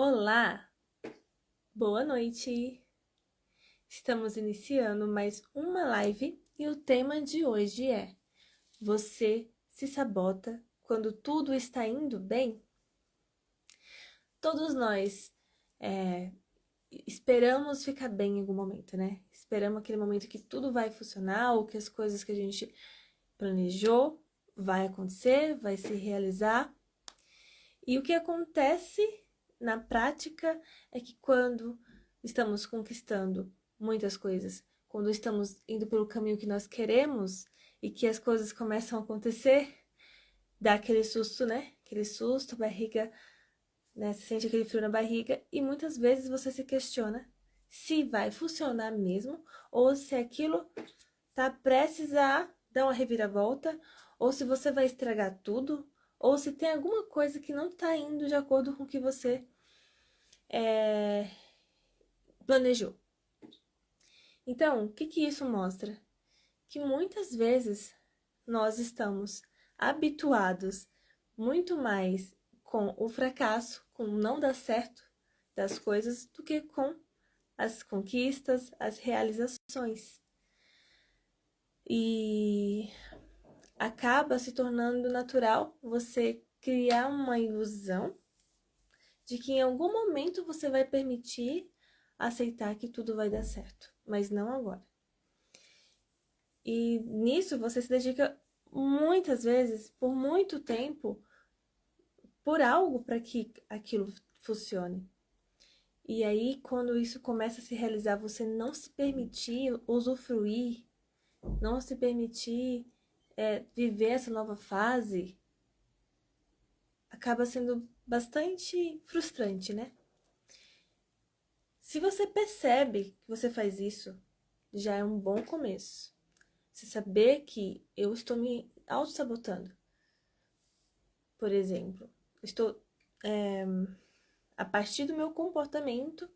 Olá, boa noite! Estamos iniciando mais uma live e o tema de hoje é: você se sabota quando tudo está indo bem? Todos nós esperamos ficar bem em algum momento, né? Esperamos aquele momento que tudo vai funcionar ou que as coisas que a gente planejou vai acontecer, vai se realizar. E o que acontece na prática é que quando estamos conquistando muitas coisas, quando estamos indo pelo caminho que nós queremos e que as coisas começam a acontecer, dá aquele susto, né? Aquele susto, a barriga, né? Você sente aquele frio na barriga e muitas vezes você se questiona se vai funcionar mesmo ou se aquilo tá prestes a dar uma reviravolta ou se você vai estragar tudo ou se tem alguma coisa que não tá indo de acordo com o que você planejou. Então, o que isso mostra? Que muitas vezes nós estamos habituados muito mais com o fracasso, com o não dar certo das coisas, do que com as conquistas, as realizações. E acaba se tornando natural você criar uma ilusão de que em algum momento você vai permitir aceitar que tudo vai dar certo, mas não agora. E nisso você se dedica muitas vezes, por muito tempo, por algo para que aquilo funcione. E aí, quando isso começa a se realizar, você não se permitir usufruir, não se permitir viver essa nova fase, acaba sendo bastante frustrante, né? Se você percebe que você faz isso, já é um bom começo. Você saber que eu estou me auto-sabotando. Por exemplo, estou a partir do meu comportamento,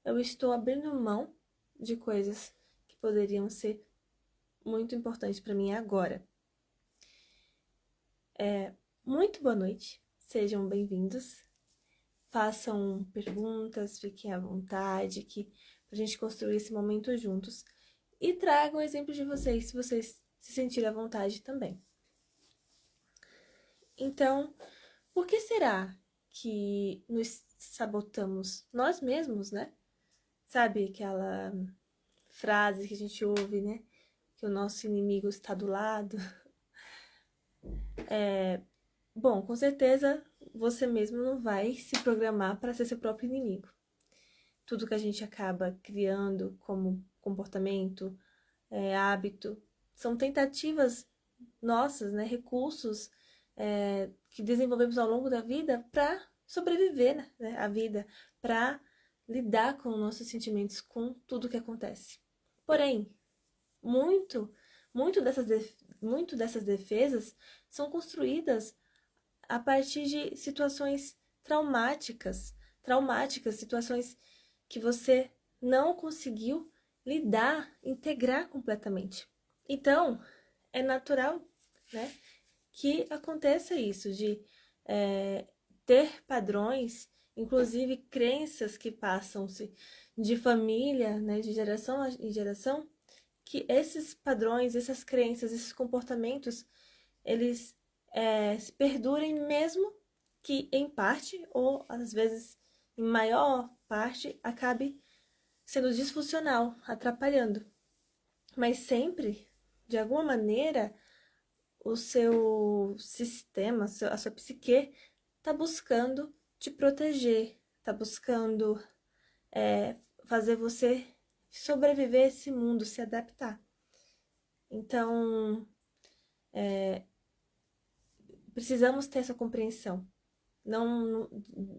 eu estou abrindo mão de coisas que poderiam ser muito importantes para mim agora. Muito boa noite, sejam bem-vindos. Façam perguntas, fiquem à vontade, pra gente construir esse momento juntos. E tragam exemplos de vocês, se vocês se sentirem à vontade também. Então, por que será que nos sabotamos nós mesmos, né? Sabe aquela frase que a gente ouve, né? Que o nosso inimigo está do lado. Bom, com certeza você mesmo não vai se programar para ser seu próprio inimigo. Tudo que a gente acaba criando como comportamento, hábito, são tentativas nossas, né? Recursos que desenvolvemos ao longo da vida para sobreviver, né? A vida, para lidar com nossos sentimentos, com tudo que acontece. Porém, muito, muito dessas defesas são construídas a partir de situações traumáticas, situações que você não conseguiu lidar, integrar completamente. Então, é natural, né, que aconteça isso, de ter padrões, inclusive crenças que passam-se de família, né, de geração em geração, que esses padrões, essas crenças, esses comportamentos, eles se perdurem mesmo que em parte, ou às vezes em maior parte, acabe sendo disfuncional, atrapalhando. Mas sempre, de alguma maneira, o seu sistema, a sua psique, está buscando te proteger, está buscando fazer você sobreviver a esse mundo, se adaptar. Então, precisamos ter essa compreensão. Não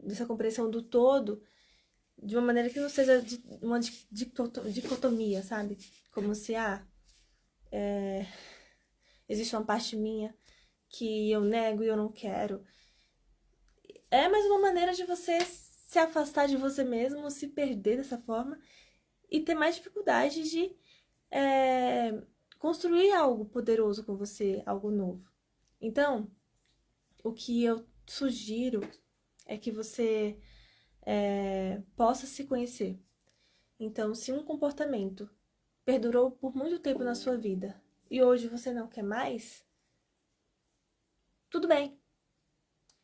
dessa compreensão do todo, de uma maneira que não seja uma dicotomia, sabe? Como se, existe uma parte minha que eu nego e eu não quero. É mais uma maneira de você se afastar de você mesmo, se perder dessa forma e ter mais dificuldade de construir algo poderoso com você, algo novo. Então, o que eu sugiro é que você possa se conhecer. Então, se um comportamento perdurou por muito tempo na sua vida e hoje você não quer mais, tudo bem.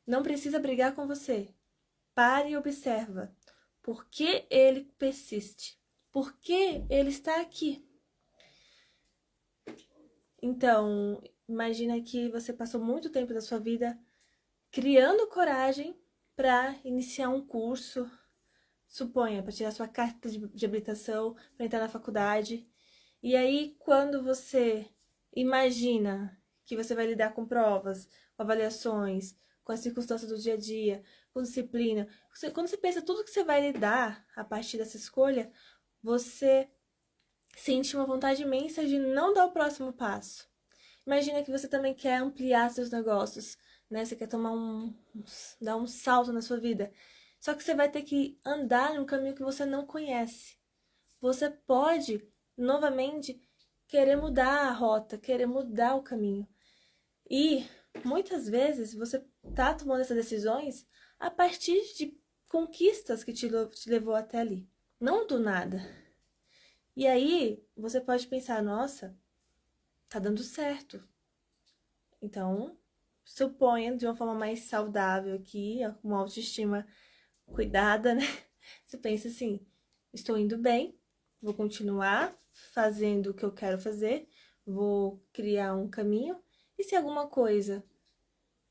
Não precisa brigar com você. Pare e observa. Por que ele persiste? Por que ele está aqui? Então, imagina que você passou muito tempo da sua vida criando coragem para iniciar um curso, suponha, para tirar sua carta de habilitação, para entrar na faculdade. E aí, quando você imagina que você vai lidar com provas, com avaliações, com as circunstâncias do dia a dia, com disciplina, quando você pensa tudo que você vai lidar a partir dessa escolha, você sente uma vontade imensa de não dar o próximo passo. Imagina que você também quer ampliar seus negócios, né? Você quer dar um salto na sua vida. Só que você vai ter que andar num caminho que você não conhece. Você pode, novamente, querer mudar a rota, querer mudar o caminho. E, muitas vezes, você tá tomando essas decisões a partir de conquistas que te levou até ali. Não do nada. E aí, você pode pensar, nossa, tá dando certo. Então, suponha de uma forma mais saudável aqui, uma autoestima cuidada, né? Você pensa assim, estou indo bem, vou continuar fazendo o que eu quero fazer, vou criar um caminho, e se alguma coisa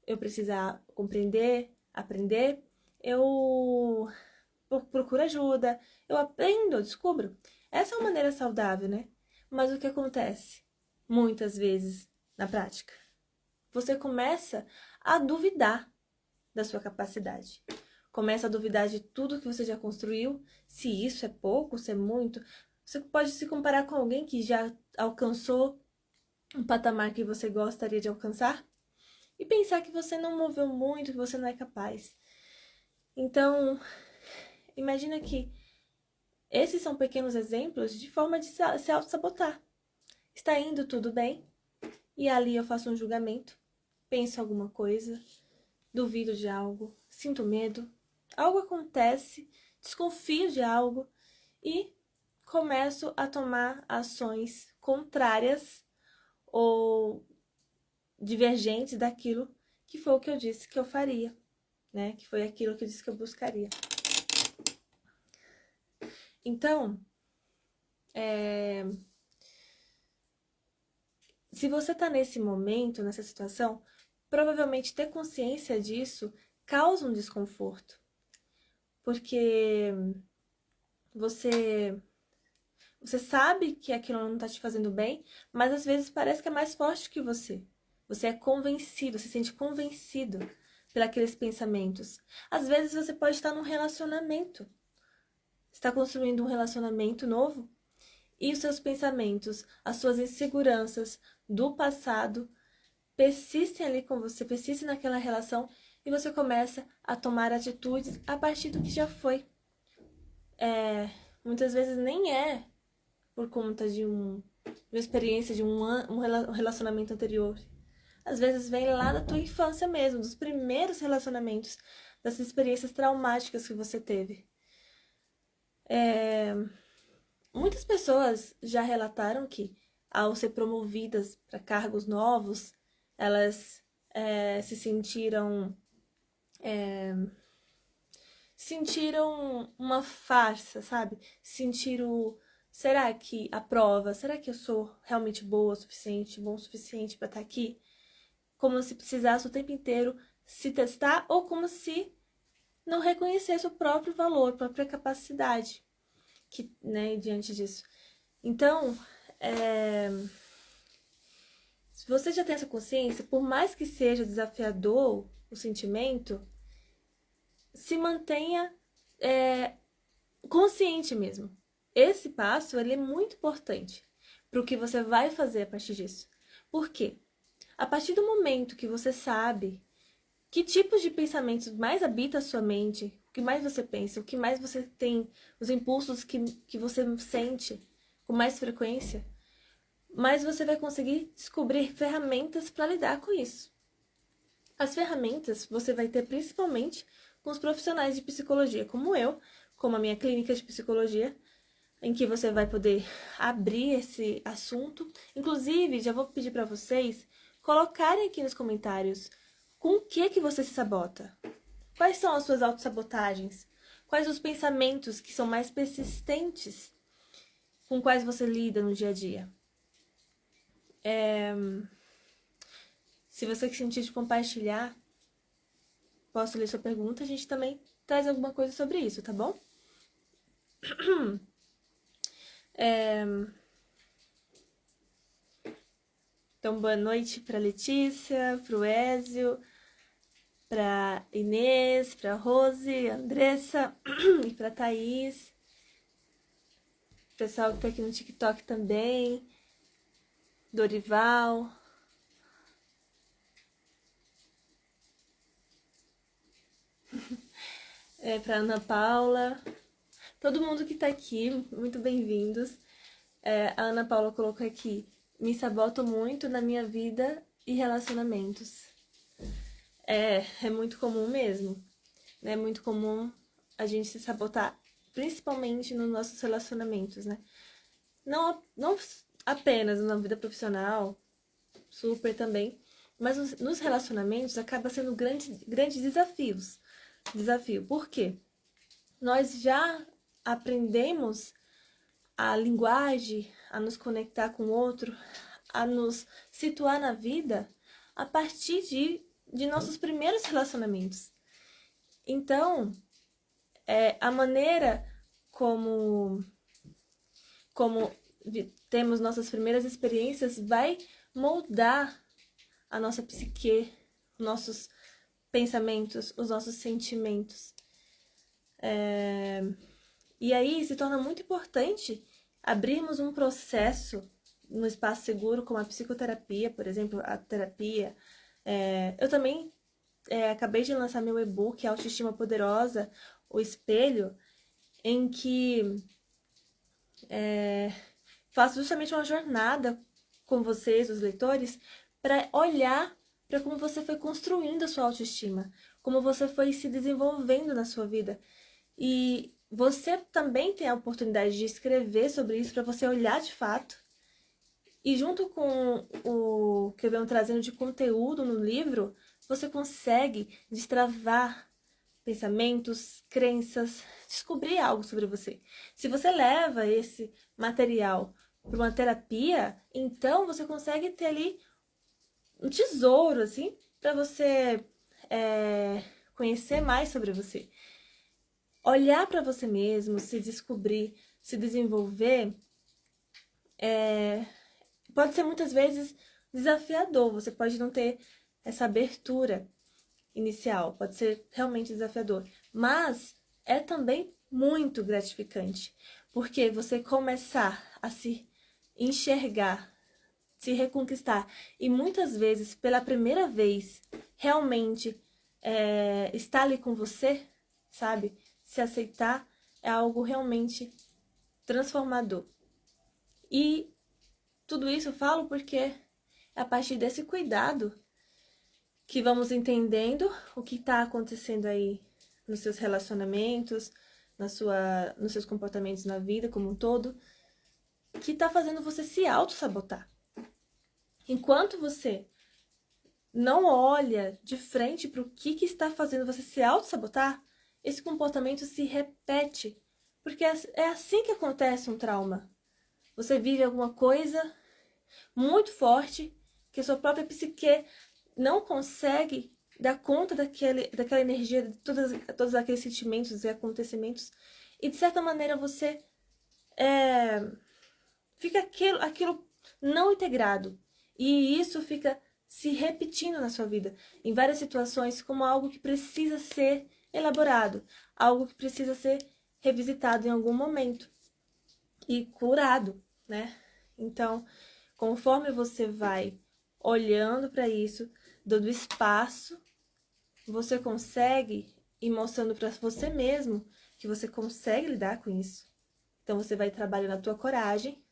eu precisar compreender, aprender, eu procuro ajuda, eu aprendo, eu descubro. Essa é uma maneira saudável, né? Mas o que acontece? Muitas vezes, na prática, você começa a duvidar da sua capacidade. Começa a duvidar de tudo que você já construiu, se isso é pouco, se é muito. Você pode se comparar com alguém que já alcançou um patamar que você gostaria de alcançar e pensar que você não moveu muito, que você não é capaz. Então, imagina que esses são pequenos exemplos de forma de se auto-sabotar. Está indo tudo bem e ali eu faço um julgamento, penso alguma coisa, duvido de algo, sinto medo, algo acontece, desconfio de algo e começo a tomar ações contrárias ou divergentes daquilo que foi o que eu disse que eu faria, né? Que foi aquilo que eu disse que eu buscaria. Então, se você tá nesse momento, nessa situação, provavelmente ter consciência disso causa um desconforto. Porque você sabe que aquilo não tá te fazendo bem, mas às vezes parece que é mais forte que você. Você é convencido, se sente convencido pelos pensamentos. Às vezes você pode estar num relacionamento. Está construindo um relacionamento novo e os seus pensamentos, as suas inseguranças do passado persistem ali com você, persistem naquela relação e você começa a tomar atitudes a partir do que já foi. Muitas vezes nem é por conta de uma experiência de um relacionamento anterior. Às vezes vem lá da tua infância mesmo, dos primeiros relacionamentos, das experiências traumáticas que você teve. Muitas pessoas já relataram que, ao ser promovidas para cargos novos, elas se sentiram uma farsa, sabe? Sentiram, será que a prova, será que eu sou realmente boa o suficiente, bom o suficiente para estar aqui? Como se precisasse o tempo inteiro se testar ou como se não reconhecesse o próprio valor, a própria capacidade, né, diante disso. Então, se você já tem essa consciência, por mais que seja desafiador o sentimento, se mantenha consciente mesmo. Esse passo ele é muito importante para o que você vai fazer a partir disso. Por quê? A partir do momento que você sabe que tipos de pensamentos mais habitam a sua mente, o que mais você pensa, o que mais você tem, os impulsos que você sente com mais frequência, mais você vai conseguir descobrir ferramentas para lidar com isso. As ferramentas você vai ter principalmente com os profissionais de psicologia, como eu, como a minha clínica de psicologia, em que você vai poder abrir esse assunto. Inclusive, já vou pedir para vocês colocarem aqui nos comentários com o que você se sabota. Quais são as suas autossabotagens? Quais os pensamentos que são mais persistentes com quais você lida no dia a dia? Se você sentir de compartilhar, posso ler sua pergunta, a gente também traz alguma coisa sobre isso, tá bom? Então, boa noite para Letícia, para o Ézio, para Inês, para Rose, Andressa e para Thaís. Pessoal que tá aqui no TikTok também. Dorival. Para Ana Paula. Todo mundo que tá aqui, muito bem-vindos. A Ana Paula colocou aqui: me saboto muito na minha vida e relacionamentos. É muito comum mesmo. É muito comum a gente se sabotar, principalmente nos nossos relacionamentos, né? Não apenas na vida profissional, super também, mas nos relacionamentos acaba sendo grandes desafios. Por quê? Nós já aprendemos a linguagem, a nos conectar com o outro, a nos situar na vida a partir de nossos primeiros relacionamentos. Então, a maneira como temos nossas primeiras experiências vai moldar a nossa psique, nossos pensamentos, os nossos sentimentos. E aí se torna muito importante abrirmos um processo no espaço seguro, como a psicoterapia, por exemplo, a terapia. Eu também acabei de lançar meu e-book, Autoestima Poderosa, O Espelho, em que faço justamente uma jornada com vocês, os leitores, para olhar para como você foi construindo a sua autoestima, como você foi se desenvolvendo na sua vida. E você também tem a oportunidade de escrever sobre isso para você olhar de fato. E junto com o que eu venho trazendo de conteúdo no livro, você consegue destravar pensamentos, crenças, descobrir algo sobre você. Se você leva esse material para uma terapia, então você consegue ter ali um tesouro, assim, para você conhecer mais sobre você. Olhar para você mesmo, se descobrir, se desenvolver, pode ser muitas vezes desafiador. Você pode não ter essa abertura inicial, pode ser realmente desafiador, mas é também muito gratificante, porque você começar a se enxergar, se reconquistar e muitas vezes pela primeira vez realmente estar ali com você, sabe? Se aceitar é algo realmente transformador. E tudo isso eu falo porque é a partir desse cuidado que vamos entendendo o que está acontecendo aí nos seus relacionamentos, nos seus comportamentos na vida como um todo, que está fazendo você se auto-sabotar. Enquanto você não olha de frente para o que está fazendo você se auto-sabotar, esse comportamento se repete, porque é assim que acontece um trauma. Você vive alguma coisa muito forte que a sua própria psique não consegue dar conta daquela energia, de todos aqueles sentimentos e acontecimentos, e de certa maneira você fica aquilo não integrado, e isso fica se repetindo na sua vida, em várias situações, como algo que precisa ser elaborado, algo que precisa ser revisitado em algum momento e curado, né? Então, conforme você vai olhando para isso, dando espaço, você consegue ir mostrando para você mesmo que você consegue lidar com isso. Então, você vai trabalhando a tua coragem,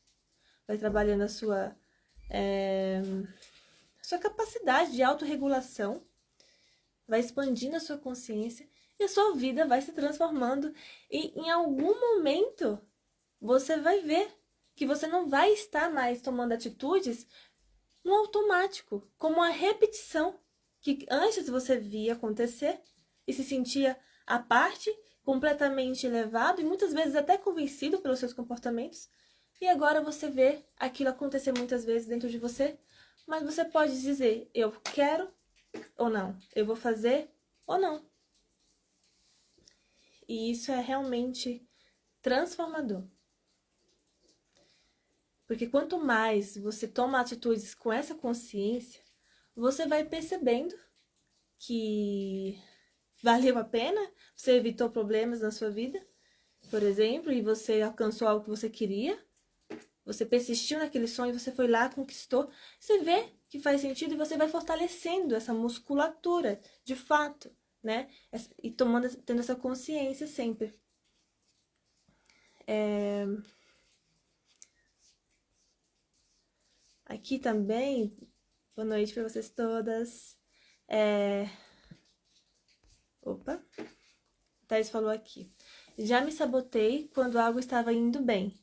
vai trabalhando a sua capacidade de autorregulação, vai expandindo a sua consciência e a sua vida vai se transformando. E em algum momento você vai ver que você não vai estar mais tomando atitudes no automático, como a repetição que antes você via acontecer e se sentia à parte, completamente levado e muitas vezes até convencido pelos seus comportamentos. E agora você vê aquilo acontecer muitas vezes dentro de você, mas você pode dizer, eu quero ou não, eu vou fazer ou não. E isso é realmente transformador. Porque quanto mais você toma atitudes com essa consciência, você vai percebendo que valeu a pena, você evitou problemas na sua vida, por exemplo, e você alcançou algo que você queria, você persistiu naquele sonho, você foi lá, conquistou, você vê que faz sentido e você vai fortalecendo essa musculatura, de fato, né? E tendo essa consciência sempre. Aqui também, boa noite para vocês todas. Opa, Thais falou aqui. Já me sabotei quando algo estava indo bem.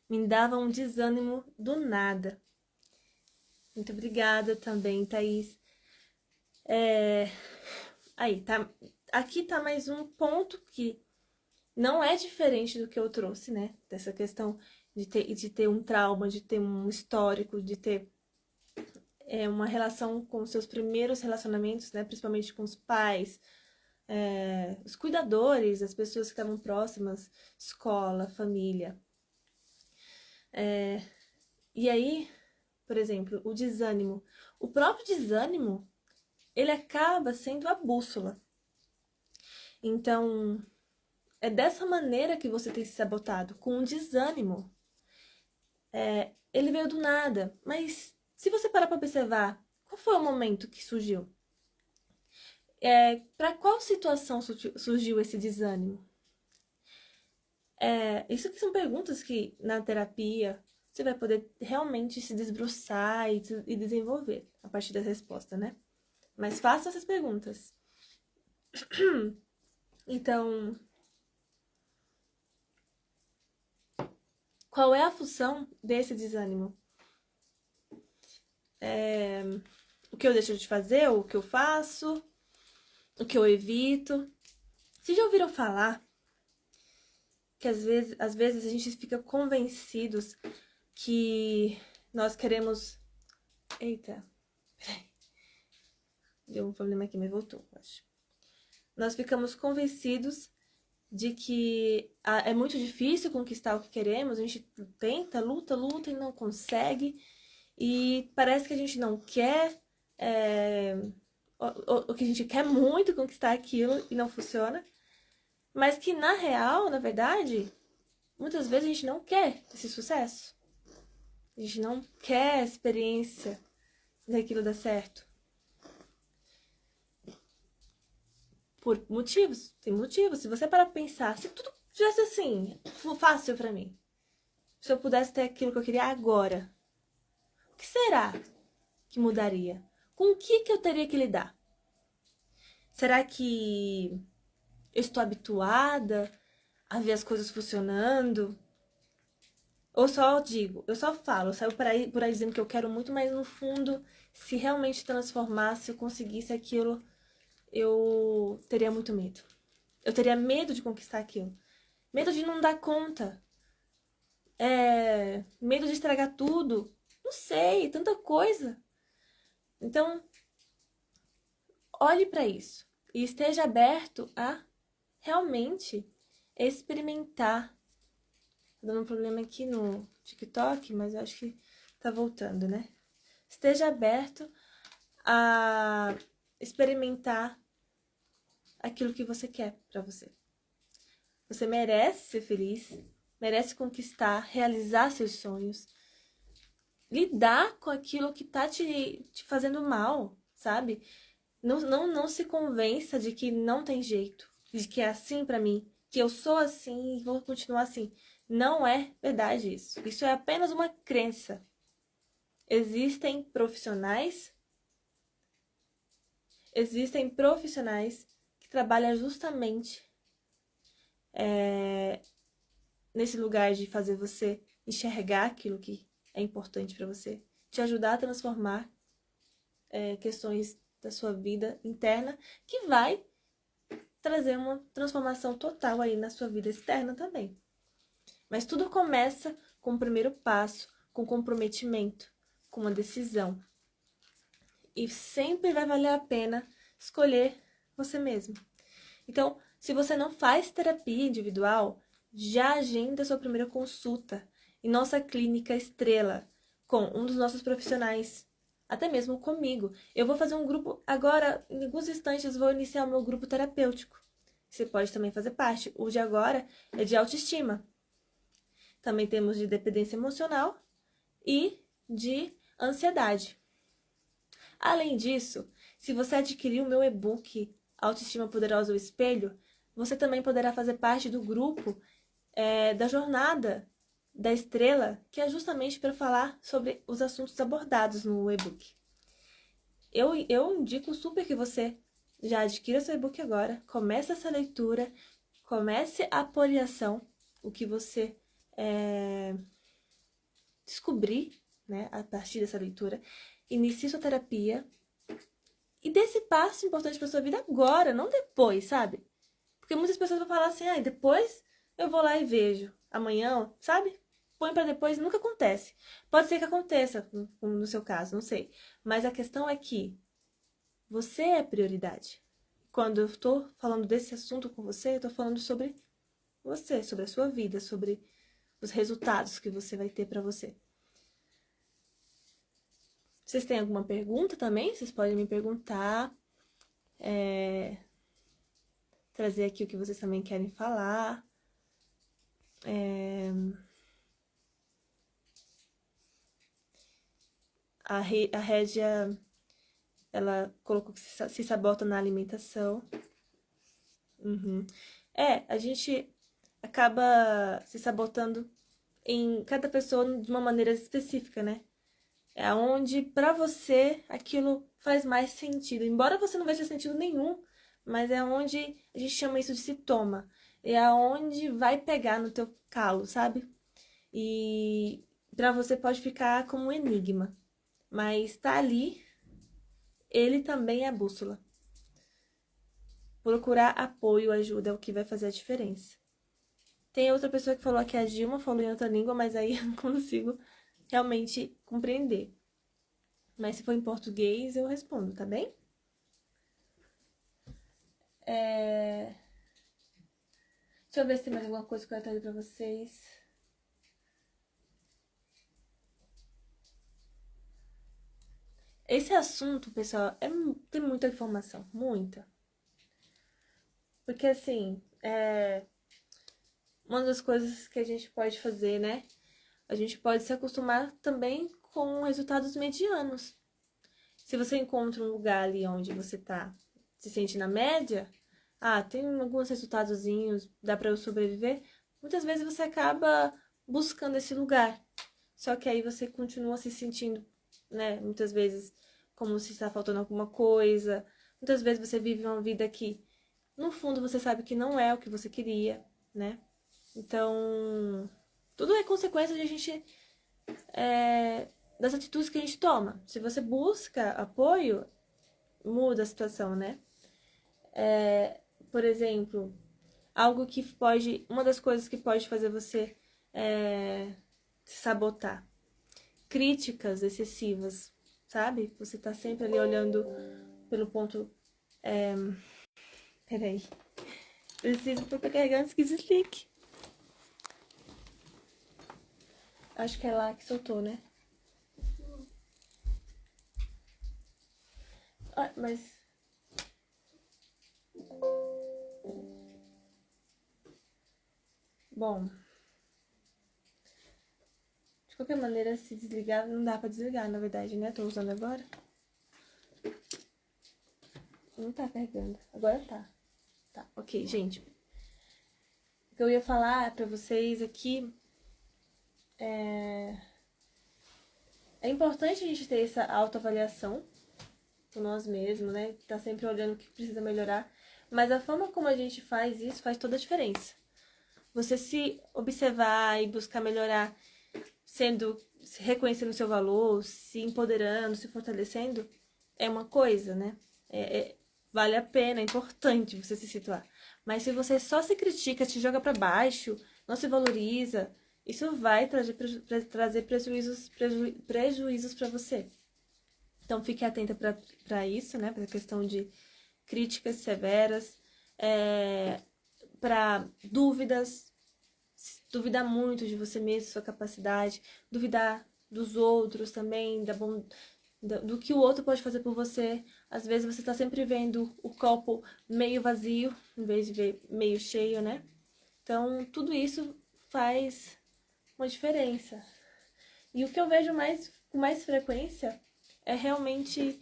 Me dava um desânimo do nada. Muito obrigada também, Thaís. Aí, tá. Aqui tá mais um ponto que não é diferente do que eu trouxe, né? Dessa questão de ter um trauma, de ter um histórico, de ter uma relação com seus primeiros relacionamentos, né? Principalmente com os pais, os cuidadores, as pessoas que estavam próximas, escola, família. E aí, por exemplo, o desânimo. O próprio desânimo, ele acaba sendo a bússola. Então, é dessa maneira que você tem se sabotado, com um desânimo. Ele veio do nada, mas se você parar para observar, qual foi o momento que surgiu? Para qual situação surgiu esse desânimo? Isso aqui são perguntas que na terapia você vai poder realmente se debruçar e desenvolver a partir da resposta, né? Mas faça essas perguntas. Então, qual é a função desse desânimo? O que eu deixo de fazer, o que eu faço, o que eu evito. Vocês já ouviram falar que às vezes a gente fica convencidos que nós queremos... Eita, peraí. Deu um problema aqui, mas voltou, acho. Nós ficamos convencidos de que é muito difícil conquistar o que queremos, a gente tenta, luta e não consegue, e parece que a gente não quer, o que a gente quer muito conquistar aquilo e não funciona, mas que na real, na verdade, muitas vezes a gente não quer esse sucesso, a gente não quer a experiência daquilo dar certo. Por motivos, tem motivos. Se você parar pra pensar, se tudo tivesse assim, fácil pra mim, se eu pudesse ter aquilo que eu queria agora, o que será que mudaria? Com o que eu teria que lidar? Será que eu estou habituada a ver as coisas funcionando? Ou só digo, eu só falo, eu saio por aí dizendo que eu quero muito, mas no fundo, se realmente transformasse, se eu conseguisse aquilo, eu teria muito medo. Eu teria medo de conquistar aquilo. Medo de não dar conta. Medo de estragar tudo. Não sei, tanta coisa. Então, olhe para isso. E esteja aberto a realmente experimentar. Tá dando um problema aqui no TikTok, mas eu acho que tá voltando, né? Esteja aberto a experimentar aquilo que você quer para você. Você merece ser feliz, merece conquistar, realizar seus sonhos, lidar com aquilo que tá te fazendo mal, sabe? Não se convença de que não tem jeito, de que é assim pra mim, que eu sou assim e vou continuar assim. Não é verdade isso. Isso é apenas uma crença. Existem profissionais trabalha justamente nesse lugar de fazer você enxergar aquilo que é importante para você, te ajudar a transformar questões da sua vida interna, que vai trazer uma transformação total aí na sua vida externa também. Mas tudo começa com o primeiro passo, com comprometimento, com uma decisão. E sempre vai valer a pena escolher você mesmo. Então, se você não faz terapia individual, já agenda sua primeira consulta em nossa clínica Estrela, com um dos nossos profissionais, até mesmo comigo. Eu vou fazer um grupo agora, em alguns instantes vou iniciar o meu grupo terapêutico. Você pode também fazer parte. O de agora é de autoestima. Também temos de dependência emocional e de ansiedade. Além disso, se você adquirir o meu e-book Autoestima Poderosa, o Espelho, você também poderá fazer parte do grupo da Jornada da Estrela, que é justamente para falar sobre os assuntos abordados no e-book. Eu indico super que você já adquira seu e-book agora, comece essa leitura, comece a aporiação, o que você descobrir, né, a partir dessa leitura, inicie sua terapia e dê esse passo importante para sua vida agora, não depois, sabe? Porque muitas pessoas vão falar assim, depois eu vou lá e vejo, amanhã, sabe? Põe para depois, nunca acontece. Pode ser que aconteça, no seu caso, não sei. Mas a questão é que você é prioridade. Quando eu estou falando desse assunto com você, eu estou falando sobre você, sobre a sua vida, sobre os resultados que você vai ter para você. Vocês têm alguma pergunta também? Vocês podem me perguntar. Trazer aqui o que vocês também querem falar. A Régia, ela colocou que se sabota na alimentação. A gente acaba se sabotando em cada pessoa de uma maneira específica, né? É onde pra você aquilo faz mais sentido. Embora você não veja sentido nenhum, mas é onde a gente chama isso de sintoma. É aonde vai pegar no teu calo, sabe? E pra você pode ficar como um enigma. Mas tá ali, ele também é a bússola. Procurar apoio, ajuda é o que vai fazer a diferença. Tem outra pessoa que falou que a Dilma falou em outra língua, mas aí eu não consigo realmente compreender. Mas se for em português, eu respondo, tá bem? Deixa eu ver se tem mais alguma coisa que eu trazer pra vocês. Esse assunto, pessoal, tem muita informação, muita. Porque, assim, uma das coisas que a gente pode fazer, né? A gente pode se acostumar também com resultados medianos. Se você encontra um lugar ali onde você tá, se sente na média, tem alguns resultadozinhos, dá pra eu sobreviver, muitas vezes você acaba buscando esse lugar. Só que aí você continua se sentindo, né, muitas vezes como se está faltando alguma coisa. Muitas vezes você vive uma vida que, no fundo, você sabe que não é o que você queria, né? Então, tudo é consequência de a gente das atitudes que a gente toma. Se você busca apoio, muda a situação, né? Por exemplo, uma das coisas que pode fazer você se sabotar. Críticas excessivas, sabe? Você tá sempre ali olhando pelo ponto... Peraí. Preciso pra carregar antes que desligue. Acho que é lá que soltou, né? Mas... Bom... De qualquer maneira, se desligar, não dá pra desligar, na verdade, né? Tô usando agora. Não tá carregando. Agora tá. Tá, ok, gente. O que eu ia falar pra vocês aqui é importante a gente ter essa autoavaliação com nós mesmos, né? Tá sempre olhando o que precisa melhorar. Mas a forma como a gente faz isso faz toda a diferença. Você se observar e buscar melhorar, reconhecendo o seu valor, se empoderando, se fortalecendo, é uma coisa, né? Vale a pena, é importante você se situar. Mas se você só se critica, se joga para baixo, não se valoriza, isso vai trazer prejuízos para você. Então fique atenta para isso, né? Para a questão de críticas severas, para dúvidas, duvidar muito de você mesmo, sua capacidade, duvidar dos outros também, do que o outro pode fazer por você. Às vezes você está sempre vendo o copo meio vazio, em vez de ver meio cheio, né? Então, tudo isso faz uma diferença. E o que eu vejo com mais frequência é realmente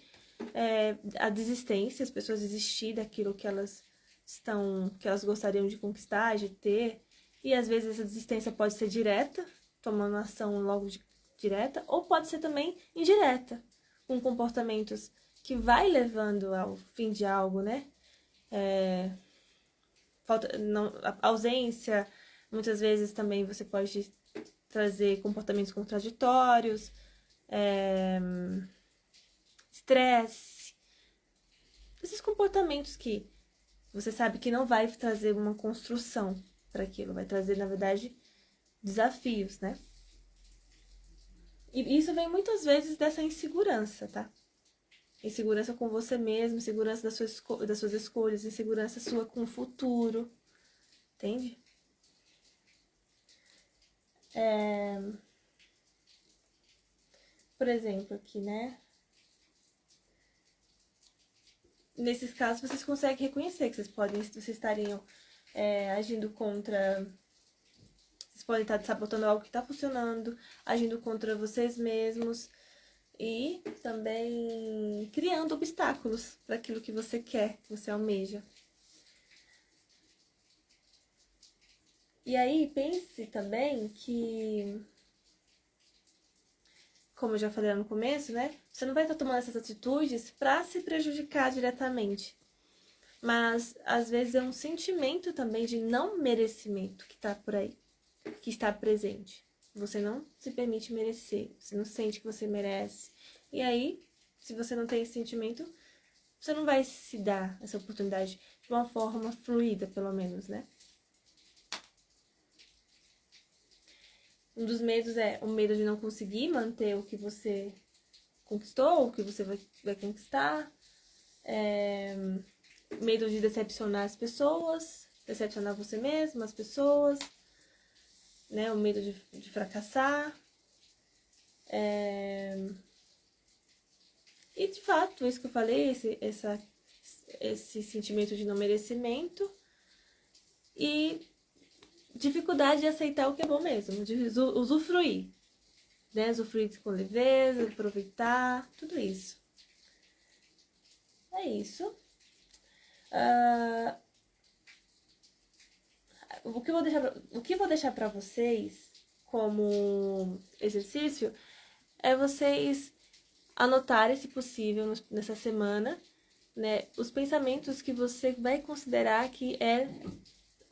a desistência, as pessoas desistir daquilo que elas gostariam de conquistar, de ter. E às vezes essa desistência pode ser direta, tomando ação logo direta, ou pode ser também indireta, com comportamentos que vai levando ao fim de algo, né? Ausência, muitas vezes também você pode trazer comportamentos contraditórios, estresse, esses comportamentos que você sabe que não vai trazer uma construção para aquilo, vai trazer, na verdade, desafios, né? E isso vem muitas vezes dessa insegurança, tá? Insegurança com você mesmo, insegurança das suas escolhas, insegurança sua com o futuro, entende? Por exemplo, aqui, né? Nesses casos, vocês conseguem reconhecer que vocês estariam agindo contra... Vocês podem estar sabotando algo que está funcionando, agindo contra vocês mesmos e também criando obstáculos para aquilo que você quer, que você almeja. E aí, pense também que, como eu já falei lá no começo, né? Você não vai estar tomando essas atitudes para se prejudicar diretamente. Mas, às vezes, é um sentimento também de não merecimento que está por aí, que está presente. Você não se permite merecer, você não sente que você merece. E aí, se você não tem esse sentimento, você não vai se dar essa oportunidade de uma forma fluida, pelo menos, né? Um dos medos é o medo de não conseguir manter o que você conquistou, o que você vai conquistar. Medo de decepcionar as pessoas, decepcionar você mesmo, as pessoas, né? O medo de fracassar. E de fato, isso que eu falei, esse sentimento de não merecimento e dificuldade de aceitar o que é bom mesmo, de usufruir, né? Usufruir com leveza, aproveitar, tudo isso. É isso. O que eu vou deixar para vocês como exercício é vocês anotarem, se possível, nessa semana, né, os pensamentos que você vai considerar que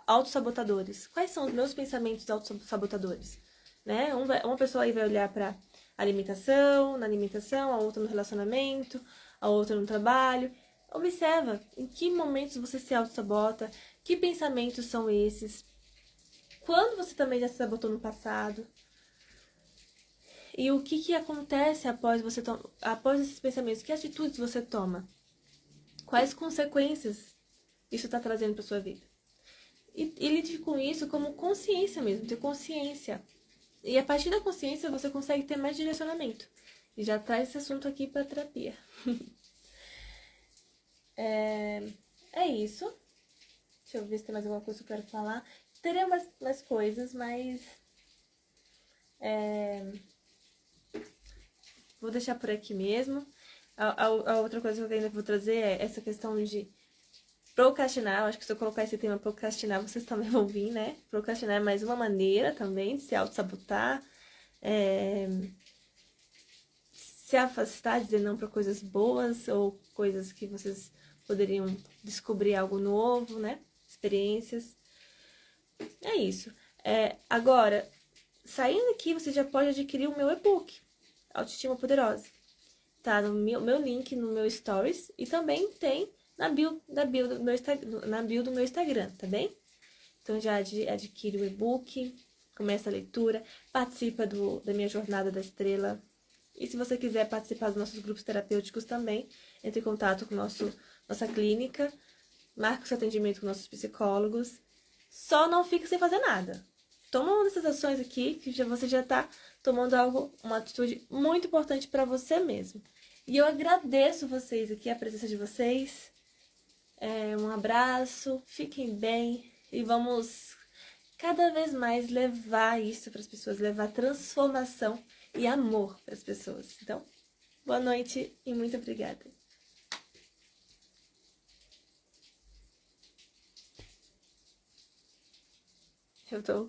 autossabotadores. Quais são os meus pensamentos autossabotadores? Né? Uma pessoa aí vai olhar para na alimentação, a outra no relacionamento, a outra no trabalho. Observa em que momentos você se autossabota, que pensamentos são esses, quando você também já se sabotou no passado. E o que acontece após esses pensamentos? Que atitudes você toma? Quais consequências isso está trazendo para sua vida? E lide com isso como consciência mesmo, ter consciência. E a partir da consciência você consegue ter mais direcionamento. E já traz esse assunto aqui para terapia. É isso. Deixa eu ver se tem mais alguma coisa que eu quero falar. Teria mais coisas, mas... Vou deixar por aqui mesmo. A outra coisa que eu ainda vou trazer é essa questão de procrastinar. Eu acho que se eu colocar esse tema procrastinar, vocês também vão vir, né? Procrastinar é mais uma maneira também de se auto-sabotar. Se afastar, dizer não para coisas boas ou coisas que vocês poderiam descobrir algo novo, né? Experiências. É isso. Agora, saindo aqui, você já pode adquirir o meu e-book, Autoestima Poderosa. Tá no meu link no meu Stories e também tem na bio do meu Instagram, tá bem? Então já adquire o e-book, começa a leitura, participa da minha Jornada da Estrela. E se você quiser participar dos nossos grupos terapêuticos também, entre em contato com nossa clínica, marque o seu atendimento com nossos psicólogos. Só não fique sem fazer nada. Toma uma dessas ações aqui, que você já está tomando uma atitude muito importante para você mesmo. E eu agradeço vocês aqui, a presença de vocês. Um abraço, fiquem bem e vamos cada vez mais levar isso para as pessoas, levar transformação e amor para as pessoas. Então, boa noite e muito obrigada. Eu tô